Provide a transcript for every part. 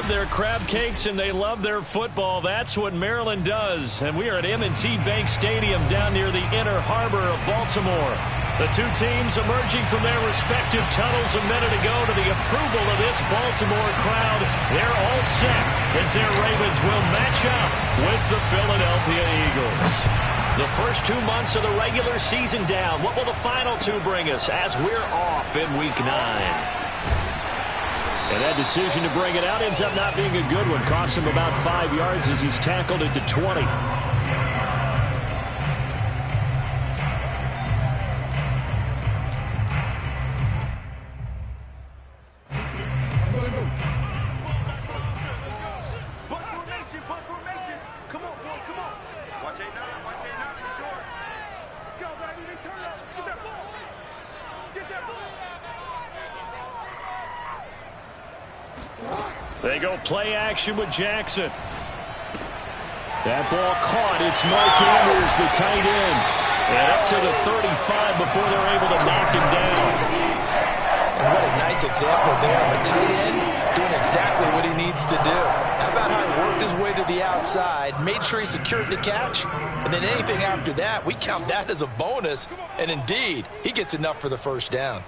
love their crab cakes and they love their football. That's what Maryland does. And we are at M&T Bank Stadium down near the Inner Harbor of Baltimore. The two teams emerging from their respective tunnels a minute ago to the approval of this Baltimore crowd. They're all set as their Ravens will match up with the Philadelphia Eagles. The first 2 months of the regular season down. What will the final two bring us as we're off in Week 9? And that decision to bring it out ends up not being a good one. Cost him about 5 yards as he's tackled it to 20. They go play action with Jackson. That ball caught. It's Mark Andrews, the tight end. And up to the 35 before they're able to knock him down. And what a nice example there of a tight end doing exactly what he needs to do. How about how he worked his way to the outside, made sure he secured the catch, and then anything after that, we count that as a bonus. And indeed, he gets enough for the first down.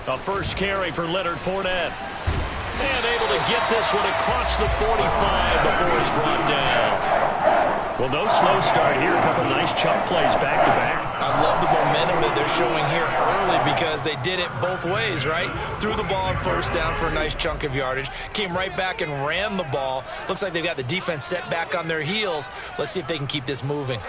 A first carry for Leonard Fournette. And able to get this one across the 45 before he's brought down. Well, no slow start here. A couple nice chunk plays back-to-back. I love the momentum that they're showing here early because they did it both ways, right? Threw the ball on first down for a nice chunk of yardage. Came right back and ran the ball. Looks like they've got the defense set back on their heels. Let's see if they can keep this moving.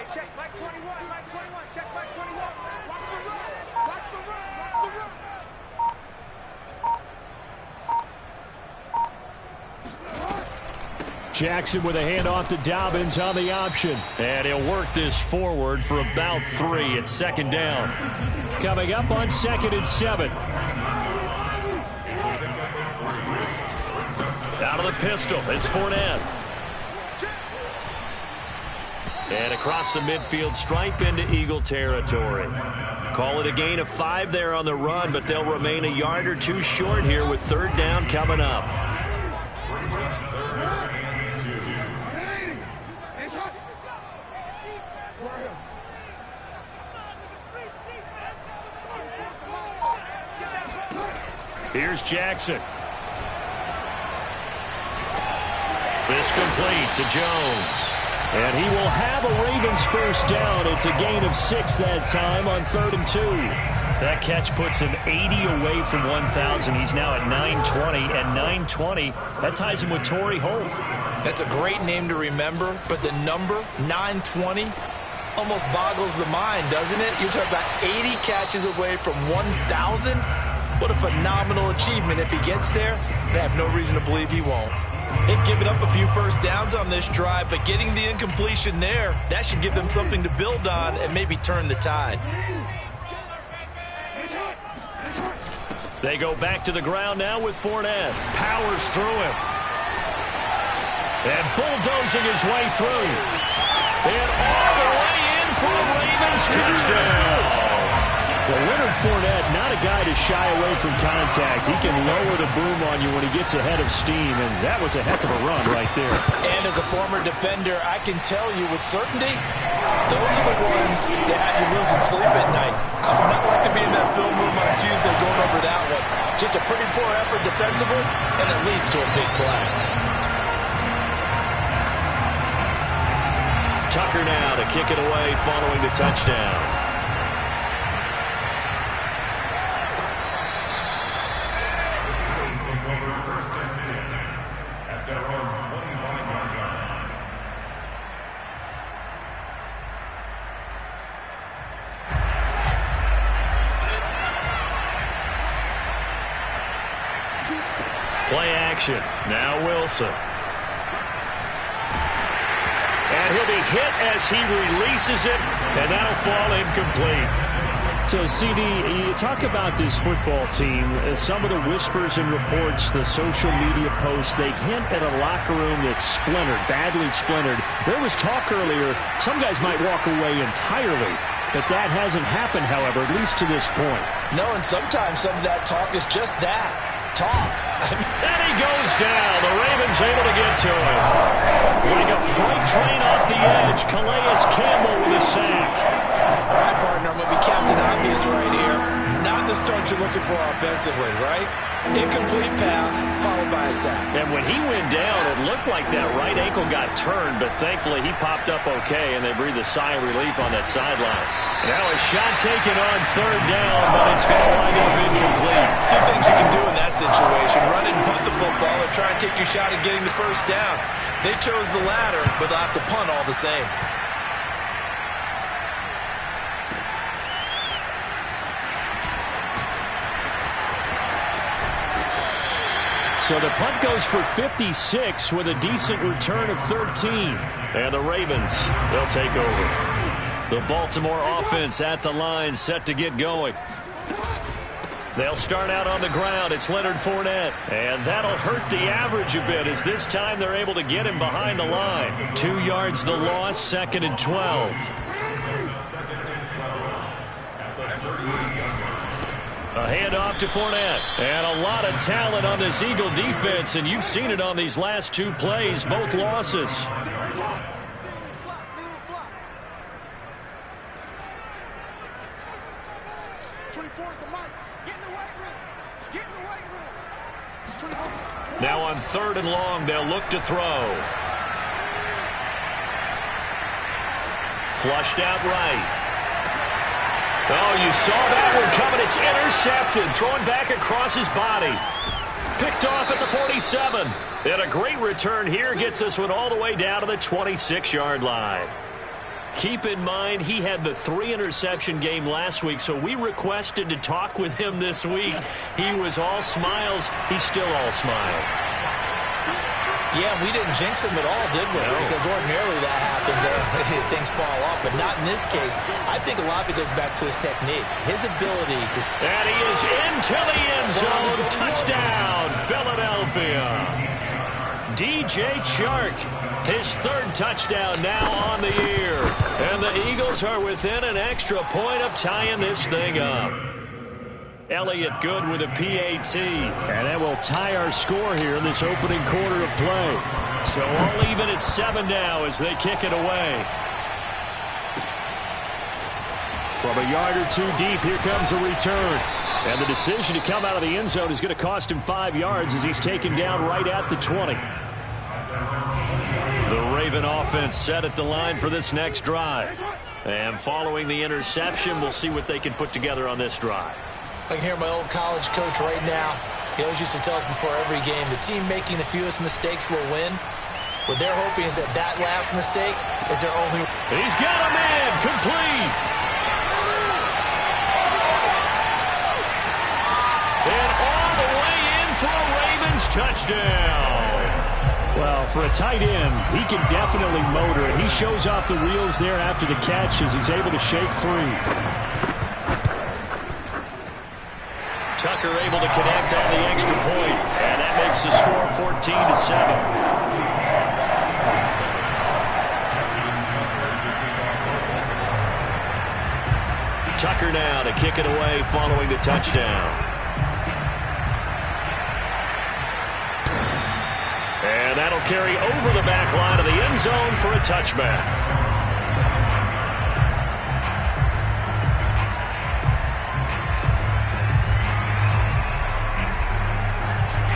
Jackson with a handoff to Dobbins on the option. And he'll work this forward for about 3 at second down. Coming up on 2nd and 7. Out of the pistol, it's Fournette. And across the midfield stripe into Eagle territory. Call it a gain of 5 there on the run, but they'll remain a yard or two short here with 3rd down coming up. Here's Jackson. This complete to Jones. And he will have a Ravens first down. It's a gain of 6 that time on 3rd and 2. That catch puts him 80 away from 1,000. He's now at 920, and 920, that ties him with Torrey Holt. That's a great name to remember, but the number, 920, almost boggles the mind, doesn't it? You're talking about 80 catches away from 1,000. What a phenomenal achievement. If he gets there, I have no reason to believe he won't. They've given up a few first downs on this drive, but getting the incompletion there, that should give them something to build on and maybe turn the tide. They go back to the ground now with Fournette. Powers through him. And bulldozing his way through. And all the way in for a Ravens touchdown. Well, Leonard Fournette, not a guy to shy away from contact. He can lower the boom on you when he gets ahead of steam, and that was a heck of a run right there. And as a former defender, I can tell you with certainty, those are the ones that have you losing sleep at night. I would not like to be in that film room on Tuesday going over that one. Just a pretty poor effort defensively, and it leads to a big play. Tucker now to kick it away following the touchdown. Play action. Now Wilson. And he'll be hit as he releases it, and that'll fall incomplete. So, CD, you talk about this football team, some of the whispers and reports, the social media posts, they hint at a locker room that's splintered, badly splintered. There was talk earlier, some guys might walk away entirely. But that hasn't happened, however, at least to this point. No, and sometimes some of that talk is just that, talk. And he goes down. The Ravens able to get to him. Like a freight train off the edge, Calais Campbell with a sack. All right, partner, I'm going to be Captain Obvious right here. Not the start you're looking for offensively, right? Incomplete pass, followed by a sack. And when he went down, it looked like that right ankle got turned, but thankfully he popped up okay, and they breathed a sigh of relief on that sideline. Now a shot taken on third down, but it's going to wind up incomplete. Two things you can do in that situation: run and punt the football, or try and take your shot at getting the first down. They chose the latter, but they'll have to punt all the same. So the punt goes for 56 with a decent return of 13. And the Ravens, they'll take over. The Baltimore offense at the line, set to get going. They'll start out on the ground. It's Leonard Fournette. And that'll hurt the average a bit, as this time they're able to get him behind the line. 2 yards the loss, 2nd and 12. A handoff to Fournette. And a lot of talent on this Eagle defense, and you've seen it on these last 2 plays, both losses. Now on 3rd and long, they'll look to throw. Flushed out right. Oh, you saw that one coming. It's intercepted. Thrown back across his body. Picked off at the 47. And a great return here gets this one all the way down to the 26-yard line. Keep in mind, he had the 3-interception game last week, so we requested to talk with him this week. He was all smiles. He's still all smile. Yeah, we didn't jinx him at all, did we? No. Because ordinarily that happens. Things fall off, but not in this case. I think a lot of it goes back to his technique, his ability to... And he is into the end zone. Touchdown, Philadelphia. DJ Chark, his 3rd touchdown now on the year. And the Eagles are within an extra point of tying this thing up. Elliott good with a PAT. And that will tie our score here in this opening quarter of play. So all even at 7 now as they kick it away. From a yard or 2 deep, here comes a return. And the decision to come out of the end zone is going to cost him 5 yards as he's taken down right at the 20. The Raven offense set at the line for this next drive. And following the interception, we'll see what they can put together on this drive. I can hear my old college coach right now. He always used to tell us before every game, the team making the fewest mistakes will win. What they're hoping is that that last mistake is their only... He's got a man, complete. And all the way in for a Ravens touchdown. Well, for a tight end, he can definitely motor it. He shows off the wheels there after the catch as he's able to shake free. Tucker able to connect on the extra point, and that makes the score 14-7. Tucker now to kick it away following the touchdown. And that'll carry over the back line of the end zone for a touchback.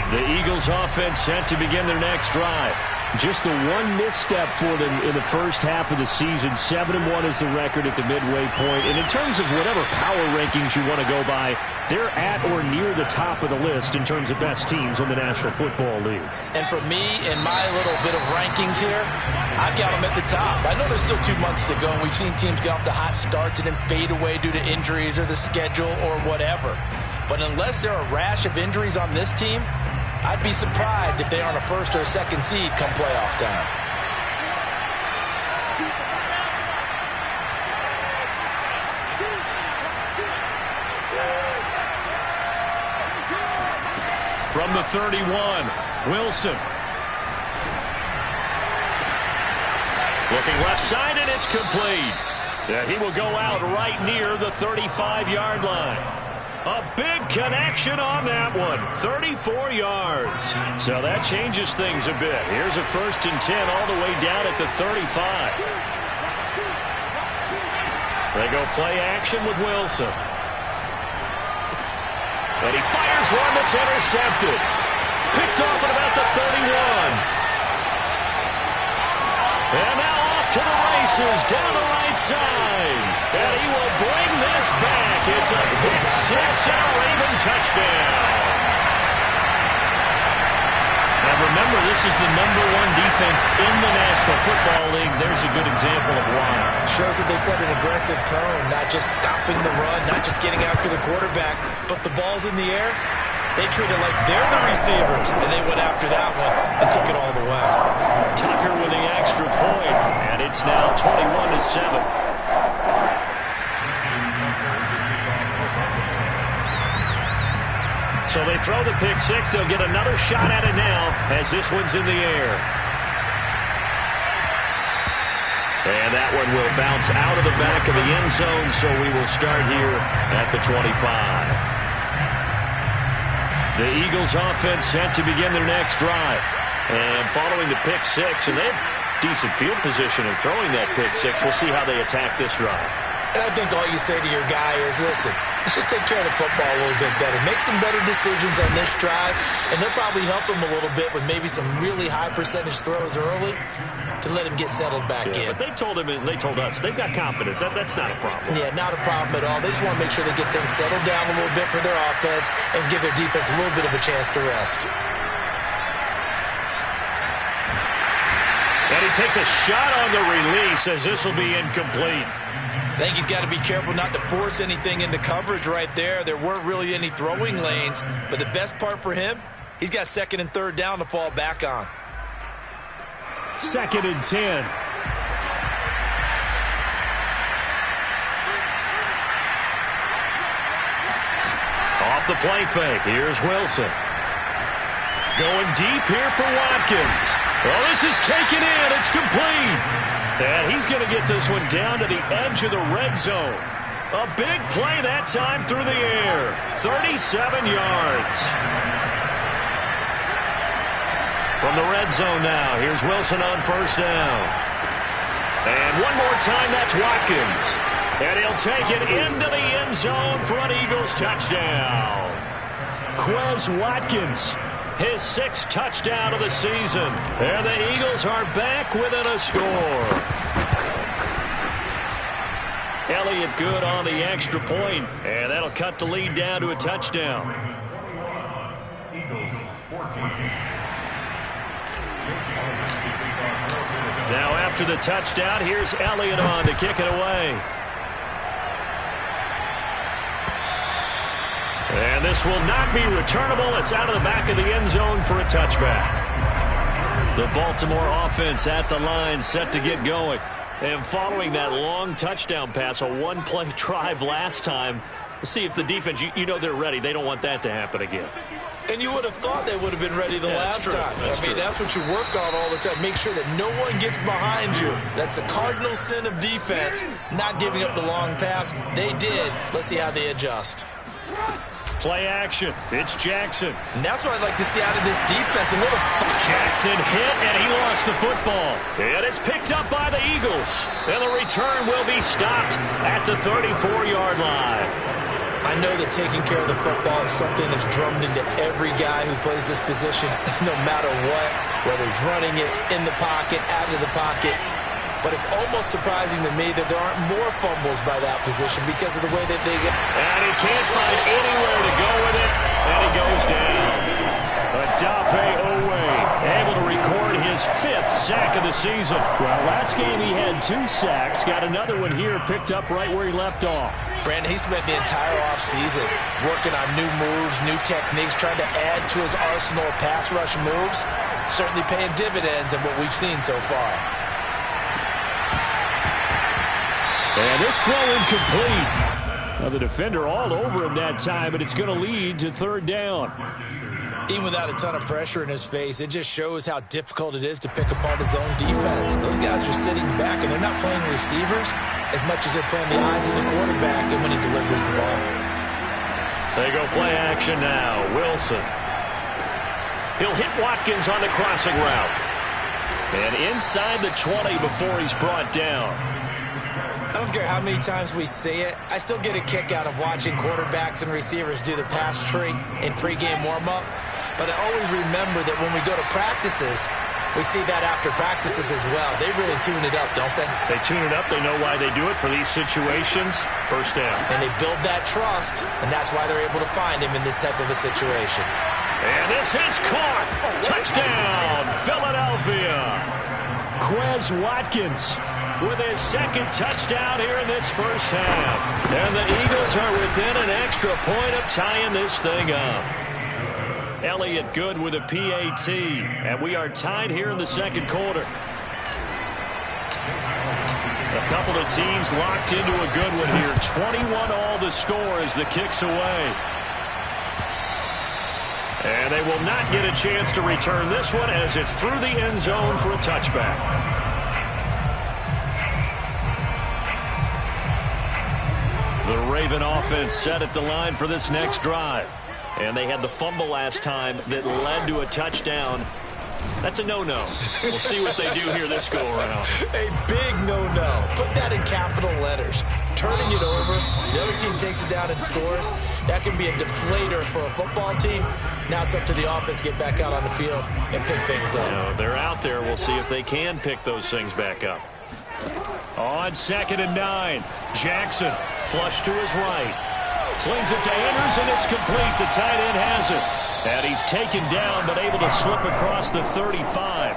The Eagles offense set to begin their next drive. Just the one misstep for them in the first half of the season. 7-1 is the record at the midway point. And in terms of whatever power rankings you want to go by, they're at or near the top of the list in terms of best teams in the National Football League. And for me, in my little bit of rankings here, I've got them at the top. I know there's still 2 months to go, and we've seen teams get off to hot starts and then fade away due to injuries or the schedule or whatever. But unless there are a rash of injuries on this team, I'd be surprised if they aren't a 1st or a 2nd seed come playoff time. From the 31, Wilson. Looking left side, and it's complete. Yeah, he will go out right near the 35-yard line. A big connection on that one. 34 yards. So that changes things a bit. Here's a 1st and 10 all the way down at the 35. They go play action with Wilson. And he fires one that's intercepted. Picked off at about the 31. And now off to the races down the right side. And he will bring this back. It's a pick six and a Raven touchdown. Now remember, this is the #1 defense in the National Football League. There's a good example of why. Shows that they set an aggressive tone, not just stopping the run, not just getting after the quarterback, but the ball's in the air. They treat it like they're the receivers, and they went after that one and took it all the way. Tucker with the extra point, and it's now 21-7. So they throw the pick six. They'll get another shot at it now as this one's in the air. And that one will bounce out of the back of the end zone, so we will start here at the 25. The Eagles offense set to begin their next drive. And following the pick six, and they have decent field position in throwing that pick six. We'll see how they attack this drive. And I think all you say to your guy is, listen, let's just take care of the football a little bit better. Make some better decisions on this drive, and they'll probably help him a little bit with maybe some really high percentage throws early to let him get settled back in. But they told him and they told us they've got confidence. That's not a problem. Yeah, not a problem at all. They just want to make sure they get things settled down a little bit for their offense and give their defense a little bit of a chance to rest. And he takes a shot on the release as this will be incomplete. I think he's got to be careful not to force anything into coverage right there. There weren't really any throwing lanes, but the best part for him, he's got 2nd and 3rd down to fall back on. 2nd and 10. Off the play fake. Here's Wilson. Going deep here for Watkins. Well, this is taken in. It's complete. And he's going to get this one down to the edge of the red zone. A big play that time through the air. 37 yards. From the red zone now, here's Wilson on 1st down. And one more time, that's Watkins. And he'll take it into the end zone for an Eagles touchdown. Quez Watkins. His 6th touchdown of the season. And the Eagles are back within a score. Elliott good on the extra point, and that'll cut the lead down to a touchdown. Eagles 14. Now after the touchdown, here's Elliott on to kick it away. And this will not be returnable. It's out of the back of the end zone for a touchback. The Baltimore offense at the line set to get going. And following that long touchdown pass, a one-play drive last time, see if the defense, you know they're ready. They don't want that to happen again. And you would have thought they would have been ready the last time. I mean, that's what you work on all the time. Make sure that no one gets behind you. That's the cardinal sin of defense, not giving up the long pass. They did. Let's see how they adjust. Play action. It's Jackson. And that's what I'd like to see out of this defense. A little Jackson hit, and he lost the football. And it's picked up by the Eagles. And the return will be stopped at the 34-yard line. I know that taking care of the football is something that's drummed into every guy who plays this position, no matter what, whether he's running it, in the pocket, out of the pocket. But it's almost surprising to me that there aren't more fumbles by that position because of the way that they get. And he can't find anywhere to go with it, and he goes down. Adafe Owe able to record his 5th sack of the season. Well, last game he had 2 sacks. Got another one here picked up right where he left off. Brandon, he spent the entire offseason working on new moves, new techniques, trying to add to his arsenal of pass rush moves. Certainly paying dividends in what we've seen so far. And this throw incomplete. Now the defender all over him that time, but it's going to lead to third down. Even without a ton of pressure in his face, it just shows how difficult it is to pick apart his own defense. Those guys are sitting back, and they're not playing receivers as much as they're playing the eyes of the quarterback and when he delivers the ball. They go play action now. Wilson. He'll hit Watkins on the crossing route. And inside the 20 before he's brought down. I don't care how many times we see it. I still get a kick out of watching quarterbacks and receivers do the pass tree in pregame warm-up. But I always remember that when we go to practices, we see that after practices as well. They really tune it up, don't they? They tune it up. They know why they do it for these situations. First down. And they build that trust, and that's why they're able to find him in this type of a situation. And this is caught. Touchdown, Philadelphia. Quez Watkins with his second touchdown here in this first half. And the Eagles are within an extra point of tying this thing up. Elliott good with a PAT. And we are tied here in the second quarter. A couple of teams locked into a good one here. 21 all the score as the kick's away. And they will not get a chance to return this one as it's through the end zone for a touchback. The Raven offense set at the line for this next drive. And they had the fumble last time that led to a touchdown. That's a no-no. We'll see what they do here this go-around. A big no-no. Put that in capital letters. Turning it over, the other team takes it down and scores. That can be a deflator for a football team. Now it's up to the offense to get back out on the field and pick things up. They're out there. We'll see if they can pick those things back up. On 2nd and 9, Jackson flush to his right. Slings it to Andrews, and it's complete. The tight end has it. And he's taken down, but able to slip across the 35.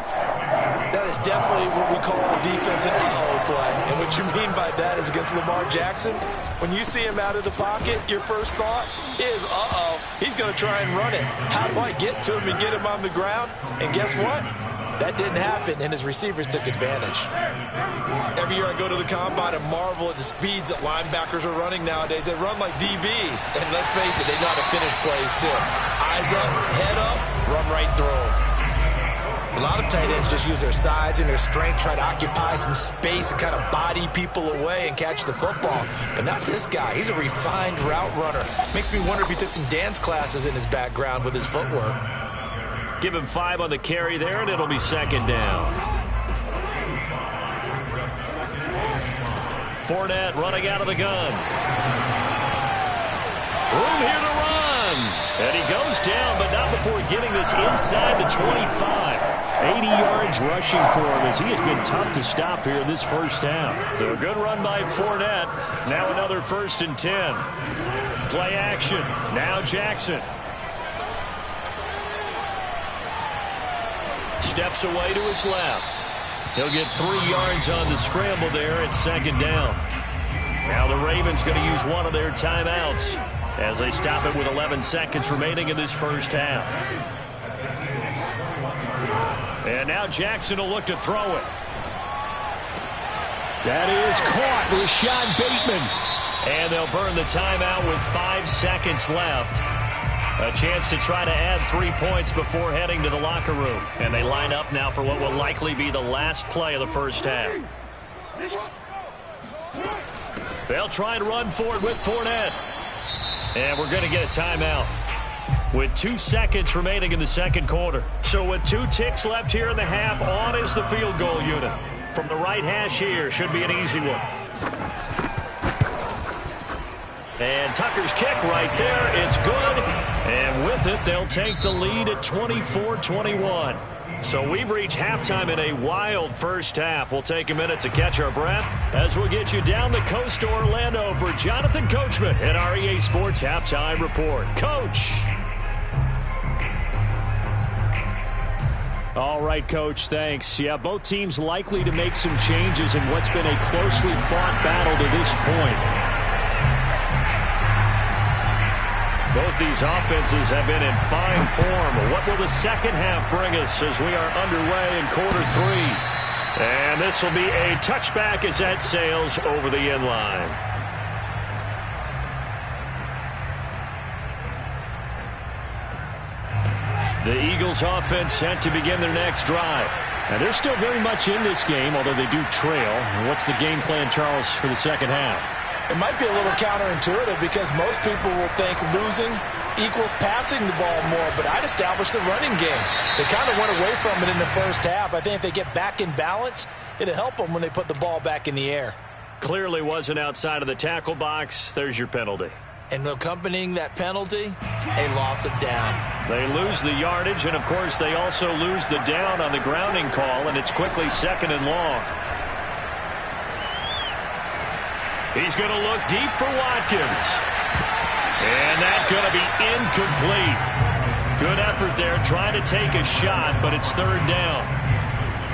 That is definitely what we call a defensive uh-oh play. And what you mean by that is against Lamar Jackson, when you see him out of the pocket, your first thought is, uh-oh, he's going to try and run it. How do I get to him and get him on the ground? And guess what? That didn't happen, and his receivers took advantage. Every year I go to the combine and marvel at the speeds that linebackers are running nowadays. They run like DBs. And let's face it, they know how to finish plays too. Eyes up, head up, run right through them. A lot of tight ends just use their size and their strength, try to occupy some space and kind of body people away and catch the football. But not this guy. He's a refined route runner. Makes me wonder if he took some dance classes in his background with his footwork. Give him 5 on the carry there, and it'll be 2nd down. Fournette running out of the gun. Room here to run. And he goes down, but not before getting this inside the 25. 80 yards rushing for him as he has been tough to stop here in this first half. So a good run by Fournette. Now another 1st and 10. Play action. Now Jackson. Steps away to his left. He'll get 3 yards on the scramble there at 2nd down. Now the Ravens going to use one of their timeouts as they stop it with 11 seconds remaining in this first half. And now Jackson will look to throw it. That is caught. Rashad Bateman. And they'll burn the timeout with 5 seconds left. A chance to try to add 3 points before heading to the locker room. And they line up now for what will likely be the last play of the first half. They'll try and run for it with Fournette. And we're going to get a timeout with 2 seconds remaining in the second quarter. So with 2 ticks left here in the half, on is the field goal unit. From the right hash here, should be an easy one. And Tucker's kick right there. It's good. And with it, they'll take the lead at 24-21. So we've reached halftime in a wild first half. We'll take a minute to catch our breath as we'll get you down the coast to Orlando for Jonathan Coachman at our EA Sports Halftime Report. Coach. All right, Coach, thanks. Yeah, both teams likely to make some changes in what's been a closely fought battle to this point. Both these offenses have been in fine form. What will the second half bring us as we are underway in quarter 3? And this will be a touchback as that sails over the end line. The Eagles offense set to begin their next drive. And they're still very much in this game, although they do trail. What's the game plan, Charles, for the second half? It might be a little counterintuitive because most people will think losing equals passing the ball more, but I'd establish the running game. They kind of went away from it in the first half. I think if they get back in balance, it'll help them when they put the ball back in the air. Clearly wasn't outside of the tackle box. There's your penalty. And accompanying that penalty, a loss of down. They lose the yardage, and, of course, they also lose the down on the grounding call, and it's quickly 2nd and long. He's going to look deep for Watkins. And that's going to be incomplete. Good effort there, trying to take a shot, but it's 3rd down.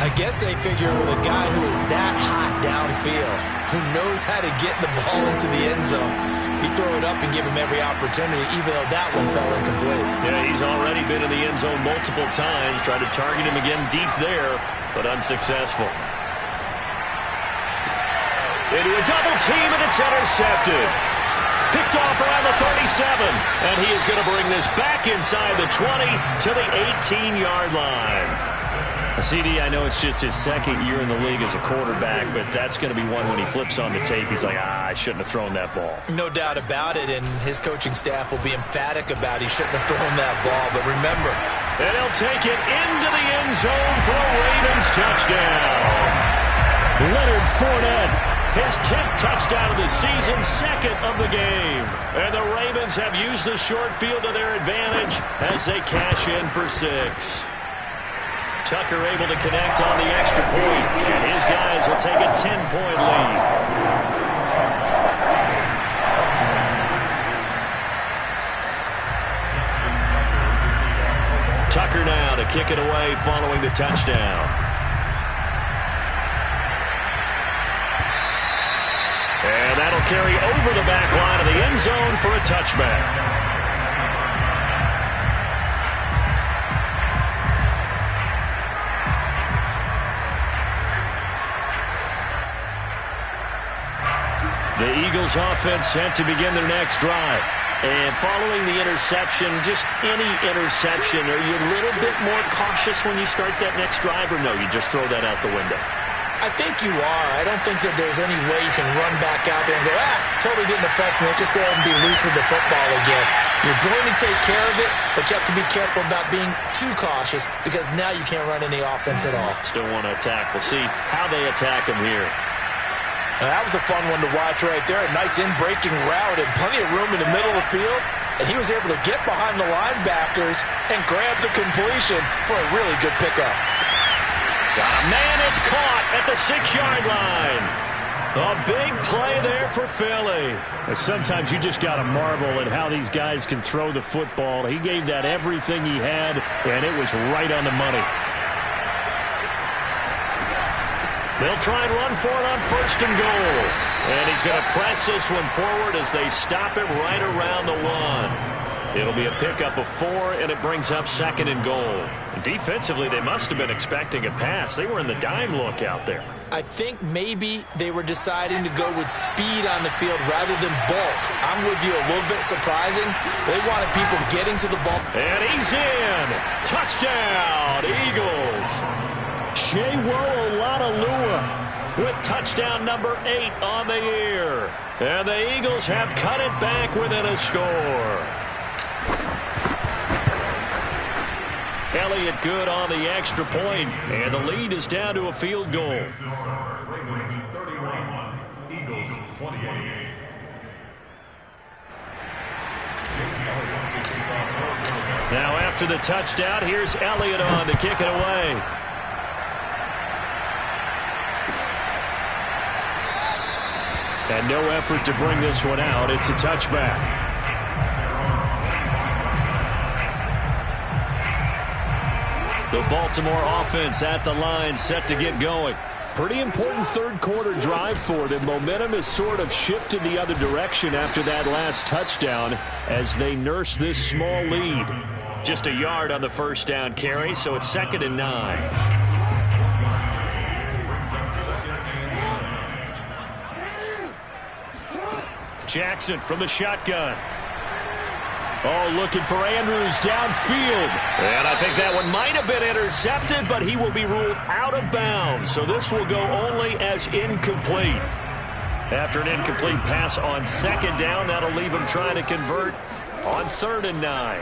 I guess they figure with a guy who is that hot downfield, who knows how to get the ball into the end zone, he throw it up and give him every opportunity, even though that one fell incomplete. Yeah, he's already been in the end zone multiple times, tried to target him again deep there, but unsuccessful. Into a double team, and it's intercepted. Picked off around the 37, and he is going to bring this back inside the 20 to the 18-yard line. CD, I know it's just his 2nd year in the league as a quarterback, but that's going to be one when he flips on the tape. He's like, I shouldn't have thrown that ball. No doubt about it, and his coaching staff will be emphatic about he shouldn't have thrown that ball. But remember, and he'll take it into the end zone for a Ravens touchdown. Leonard Fournette, his 10th touchdown of the season, 2nd of the game. And the Ravens have used the short field to their advantage as they cash in for 6. Tucker able to connect on the extra point, and his guys will take a 10-point lead. Tucker now to kick it away following the touchdown. And that'll carry over the back line of the end zone for a touchback. The Eagles offense set to begin their next drive. And following the interception, just any interception, are you a little bit more cautious when you start that next drive, or no, you just throw that out the window? I think you are. I don't think that there's any way you can run back out there and go, totally didn't affect me. Let's just go ahead and be loose with the football again. You're going to take care of it, but you have to be careful about being too cautious because now you can't run any offense at all. Still want to attack. We'll see how they attack him here. Now, that was a fun one to watch right there. A nice in-breaking route and plenty of room in the middle of the field. And he was able to get behind the linebackers and grab the completion for a really good pickup. Got a man, it's caught at the 6-yard line. A big play there for Philly. Sometimes you just got to marvel at how these guys can throw the football. He gave that everything he had, and it was right on the money. They'll try and run for it on 1st and goal. And he's going to press this one forward as they stop it right around the 1. It'll be a pickup of 4, and it brings up 2nd and goal. Defensively, they must have been expecting a pass. They were in the dime look out there. I think maybe they were deciding to go with speed on the field rather than bulk. I'm with you, a little bit surprising. They wanted people getting to the ball. And he's in. Touchdown, Eagles. Shewo Oladolua with touchdown number 8 on the year. And the Eagles have cut it back within a score. Elliott good on the extra point, and the lead is down to a field goal. Ravens 31, Eagles 28. Now after the touchdown, here's Elliott on to kick it away. And no effort to bring this one out. It's a touchback. The Baltimore offense at the line, set to get going. Pretty important third-quarter drive for them. Momentum has sort of shifted the other direction after that last touchdown as they nurse this small lead. Just a yard on the first down carry, so it's 2nd and 9. Jackson from the shotgun. Oh, looking for Andrews downfield. And I think that one might have been intercepted, but he will be ruled out of bounds. So this will go only as incomplete. After an incomplete pass on second down, that'll leave him trying to convert on 3rd and 9.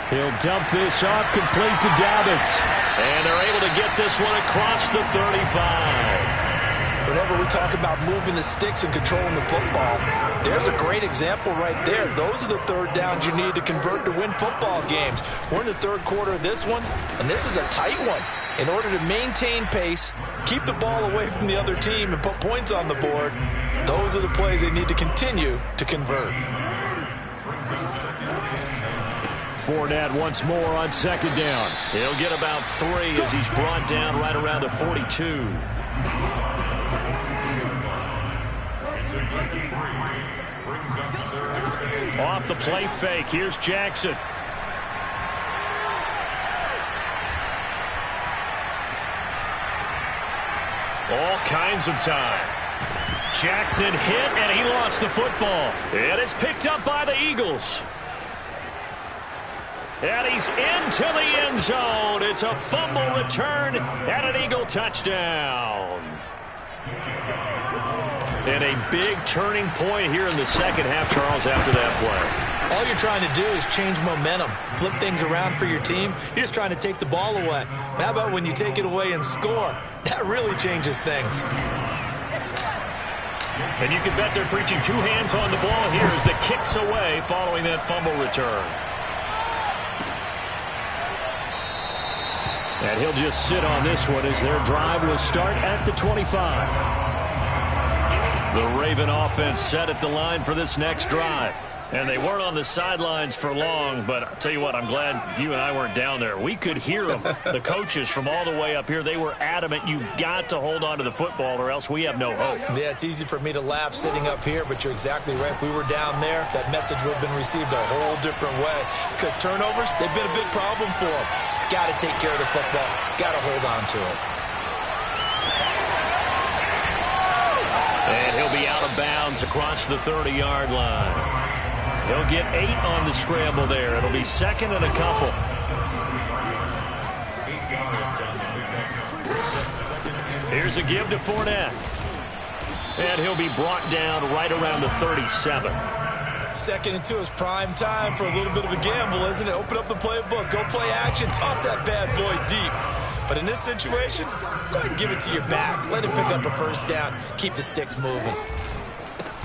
He'll dump this off, complete to Dobbins. And they're able to get this one across the 35. Whenever we talk about moving the sticks and controlling the football, there's a great example right there. Those are the 3rd downs you need to convert to win football games. We're in the 3rd quarter of this one, and this is a tight one. In order to maintain pace, keep the ball away from the other team, and put points on the board, those are the plays they need to continue to convert. Fournette once more on 2nd down. He'll get about 3 as he's brought down right around the 42. Off the play fake. Here's Jackson. All kinds of time. Jackson hit, and he lost the football. And it's picked up by the Eagles. And he's into the end zone. It's a fumble return and an Eagle touchdown. And a big turning point here in the second half, Charles, after that play. All you're trying to do is change momentum, flip things around for your team. You're just trying to take the ball away. How about when you take it away and score? That really changes things. And you can bet they're preaching 2 hands on the ball here as the kick's away following that fumble return. And he'll just sit on this one as their drive will start at the 25. The Raven offense set at the line for this next drive. And they weren't on the sidelines for long, but I'll tell you what, I'm glad you and I weren't down there. We could hear them, the coaches from all the way up here. They were adamant, you've got to hold on to the football or else we have no hope. Yeah, it's easy for me to laugh sitting up here, but you're exactly right. If we were down there, that message would have been received a whole different way. Because turnovers, they've been a big problem for them. Got to take care of the football. Got to hold on to it. And he'll be out of bounds across the 30-yard line. He'll get 8 on the scramble there. It'll be 2nd and a couple. Here's a give to Fournette. And he'll be brought down right around the 37. 2nd and 2 is prime time for a little bit of a gamble, isn't it? Open up the playbook. Go play action. Toss that bad boy deep. But in this situation, go ahead and give it to your back. Let him pick up a 1st down. Keep the sticks moving.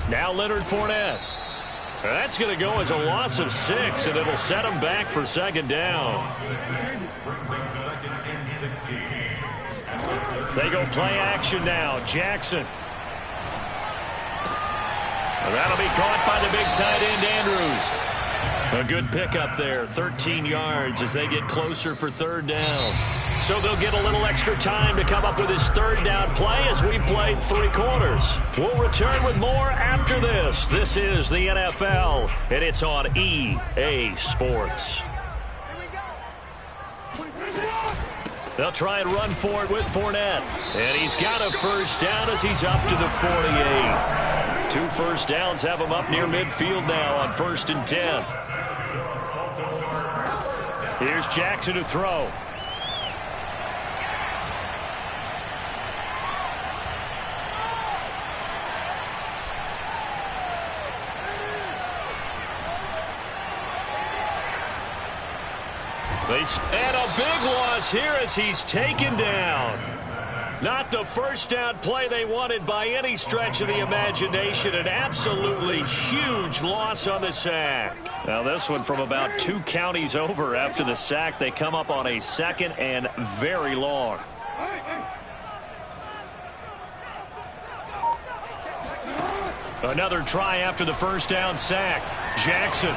Now Leonard Fournette. That's going to go as a loss of 6, and it'll set him back for 2nd down. They go play action now. Jackson. That'll be caught by the big tight end, Andrews. A good pickup there, 13 yards as they get closer for 3rd down. So they'll get a little extra time to come up with his 3rd down play as we've played 3 quarters. We'll return with more after this. This is the NFL, and it's on EA Sports. They'll try and run for it with Fournette. And he's got a 1st down as he's up to the 48. 2 first downs have him up near midfield now on 1st and 10. Here's Jackson to throw. And a big loss here as he's taken down. Not the 1st down play they wanted by any stretch of the imagination. An absolutely huge loss on the sack. Now this one from about 2 counties over after the sack. They come up on a 2nd and very long. Another try after the 1st down sack. Jackson.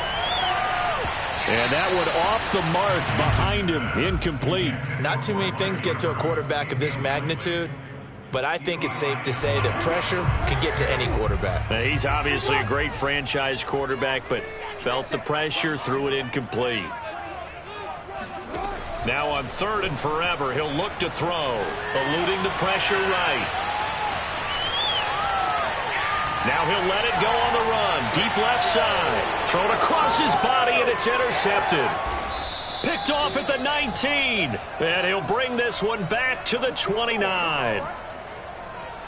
And that one off the mark behind him, incomplete. Not too many things get to a quarterback of this magnitude, but I think it's safe to say that pressure can get to any quarterback. Now, he's obviously a great franchise quarterback, but felt the pressure, threw it incomplete. Now on 3rd and forever, he'll look to throw, eluding the pressure right. Now he'll let it go on the run. Deep left side. Thrown across his body, and it's intercepted. Picked off at the 19. And he'll bring this one back to the 29.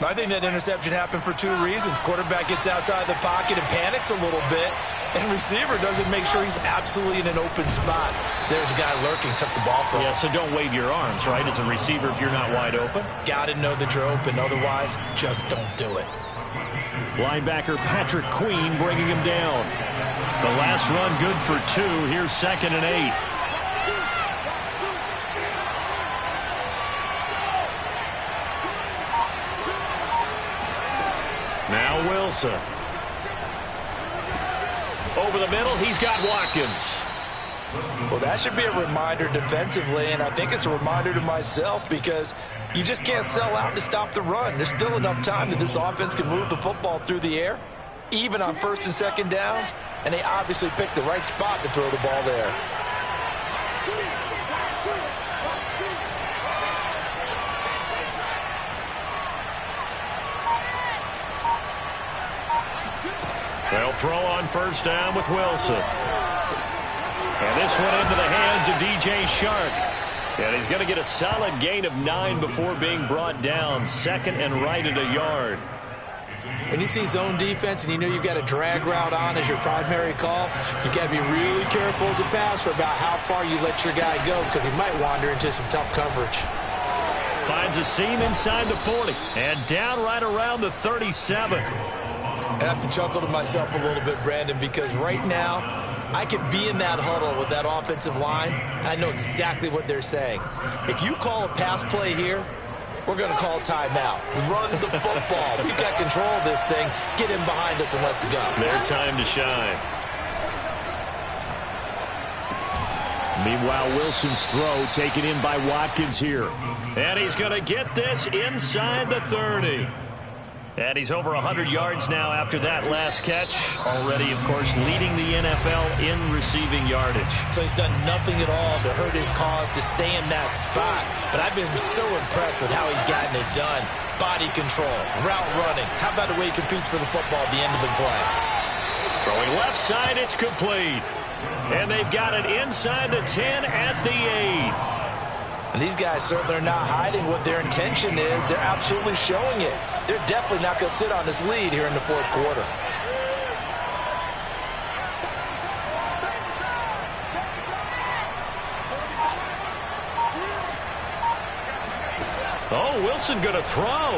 I think that interception happened for two reasons. Quarterback gets outside the pocket and panics a little bit, and receiver doesn't make sure he's absolutely in an open spot. So there's a guy lurking, took the ball from him. Yeah, so don't wave your arms, right, as a receiver if you're not wide open. Got to know that you're open. Otherwise, just don't do it. Linebacker Patrick Queen bringing him down. The last run good for 2. Here's 2nd and 8. Now Wilson. Over the middle, he's got Watkins. Well, that should be a reminder defensively, and I think it's a reminder to myself because you just can't sell out to stop the run. There's still enough time that this offense can move the football through the air, even on 1st and 2nd downs, and they obviously picked the right spot to throw the ball there. They'll throw on 1st down with Wilson. And this one into the hands of DJ Shark. And he's going to get a solid gain of 9 before being brought down. 2nd and right at a yard. When you see zone defense and you know you've got a drag route on as your primary call, you got to be really careful as a passer about how far you let your guy go because he might wander into some tough coverage. Finds a seam inside the 40 and down right around the 37. I have to chuckle to myself a little bit, Brandon, because right now I could be in that huddle with that offensive line, and I know exactly what they're saying. If you call a pass play here, we're going to call timeout. Run the football. We've got control of this thing. Get him behind us and let's go. Their time to shine. Meanwhile, Wilson's throw taken in by Watkins here. And he's going to get this inside the 30. And he's over 100 yards now after that last catch. Already, of course, leading the NFL in receiving yardage. So he's done nothing at all to hurt his cause to stay in that spot. But I've been so impressed with how he's gotten it done. Body control, route running. How about the way he competes for the football at the end of the play? Throwing left side, it's complete. And they've got it inside the 10 at the 8. And these guys certainly are not hiding what their intention is. They're absolutely showing it. They're definitely not going to sit on this lead here in the 4th quarter. Oh, Wilson going to throw.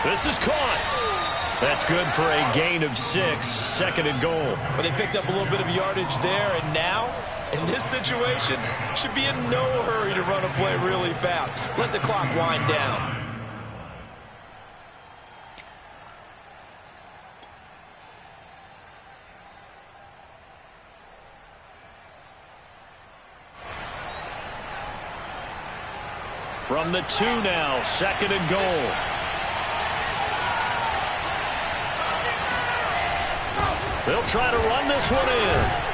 This is caught. That's good for a gain of 6, 2nd and goal. But they picked up a little bit of yardage there, and now, in this situation, should be in no hurry to run a play really fast. Let the clock wind down. From the 2 now, 2nd and goal. They'll try to run this one in.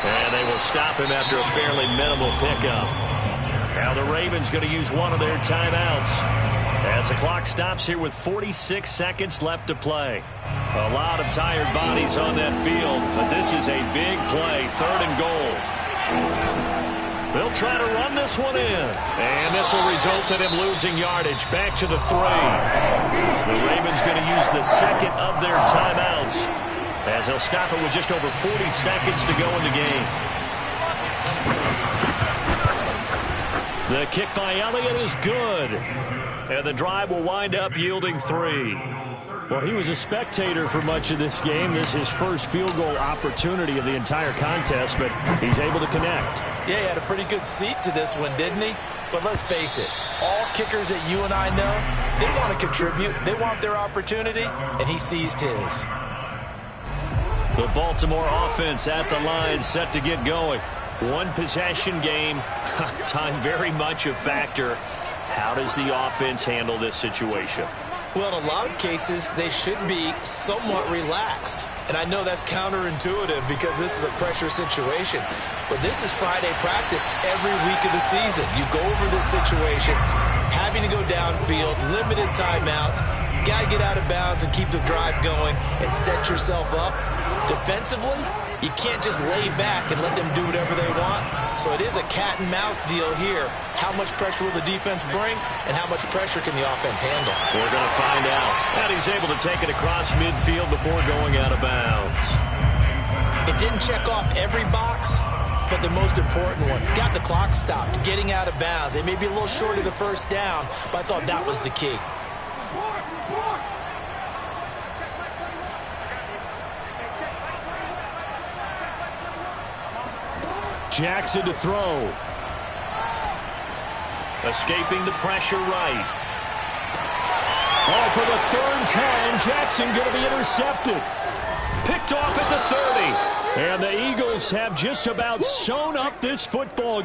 And they will stop him after a fairly minimal pickup. Now the Ravens going to use one of their timeouts as the clock stops here with 46 seconds left to play. A lot of tired bodies on that field, but this is a big play, 3rd and goal. They'll try to run this one in. And this will result in him losing yardage back to the 3. The Ravens going to use the 2nd of their timeouts as they'll stop it with just over 40 seconds to go in the game. The kick by Elliott is good. And the drive will wind up yielding 3. Well, he was a spectator for much of this game. This is his first field goal opportunity of the entire contest, but he's able to connect. Yeah, he had a pretty good seat to this one, didn't he? But let's face it, all kickers that you and I know, they want to contribute. They want their opportunity, and he seized his. The Baltimore offense at the line, set to get going. One possession game, time very much a factor. How does the offense handle this situation? Well, in a lot of cases, they should be somewhat relaxed. And I know that's counterintuitive because this is a pressure situation. But this is Friday practice every week of the season. You go over this situation, having to go downfield, limited timeouts, got to get out of bounds and keep the drive going and set yourself up. Defensively, you can't just lay back and let them do whatever they want. So it is a cat and mouse deal here. How much pressure will the defense bring and how much pressure can the offense handle? We're going to find out. And he's able to take it across midfield before going out of bounds. It didn't check off every box, but the most important one. Got the clock stopped, getting out of bounds. It may be a little short of the first down, but I thought that was the key. Jackson to throw. Escaping the pressure right. Oh, for the third time, Jackson going to be intercepted. Picked off at the 30. And the Eagles have just about sewn up this football.